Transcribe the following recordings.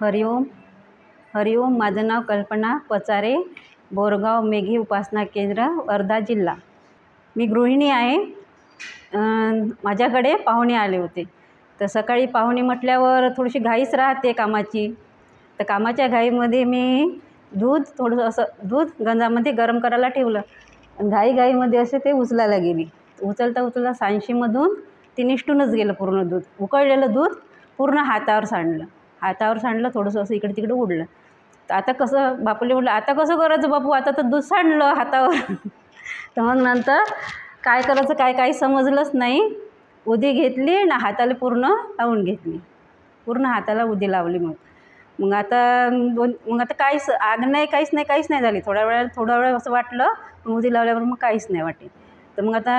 हरिओम. हरिओम. माझं नाव कल्पना पचारे, बोरगाव मेघी उपासना केंद्र, वर्धा जिल्हा. मी गृहिणी आहे. माझ्याकडे पाहुणे आले होते. तर सकाळी पाहुणे म्हटल्यावर थोडीशी घाईच राहते कामाची. तर कामाच्या घाईमध्ये मी दूध गंजामध्ये गरम करायला ठेवलं. घाईमध्ये असे ते उचलायला गेली. उचलता सांडशीमधून ते निष्ठूनच गेलं पूर्ण दूध. उकळलेलं दूध पूर्ण हातावर सांडलं. थोडंसं असं इकडे तिकडे उडलं. तर आता कसं बापूला म्हटलं, आता कसं करायचं बापू, आता तर दूध सांडलं हातावर. तर मग नंतर काय करायचं काही समजलंच नाही. उदी घेतली ना हाताला पूर्ण लावून घेतली. पूर्ण हाताला उदी लावली. मग आता काहीच आग नाही, काहीच नाही झाली. थोडा वेळ असं वाटलं. उदी लावल्यावर मग काहीच नाही वाटले. तर मग आता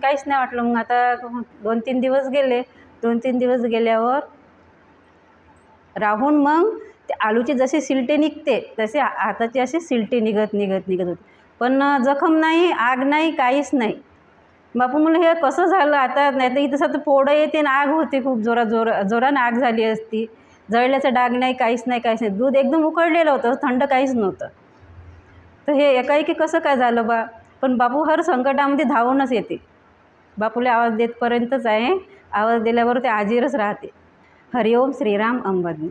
काहीच नाही वाटलं. मग आता 2-3 दिवस गेले. 2-3 दिवस गेल्यावर राहून मग ते आलूची जशी सिलटे निघते तसे हाताची अशी सिलटे निघत होते. पण जखम नाही, आग नाही, काहीच नाही. बापू म्हणलं हे कसं झालं आता, नाही तर इथं तर फोडं येते आणि आग होते, खूप जोरानं आग झाली असती. जळल्याचं डाग नाही, काहीच नाही. दूध एकदम उकळलेलं होतं, थंड काहीच नव्हतं. तर हे एकाएकी कसं काय झालं बा. पण बापू हर संकटामध्ये धावूनच येते. बापूला आवाज देतपर्यंतच आहे. आवाज दिल्यावर ते हाजीरच राहते. हरिओम. श्रीराम अंबानी.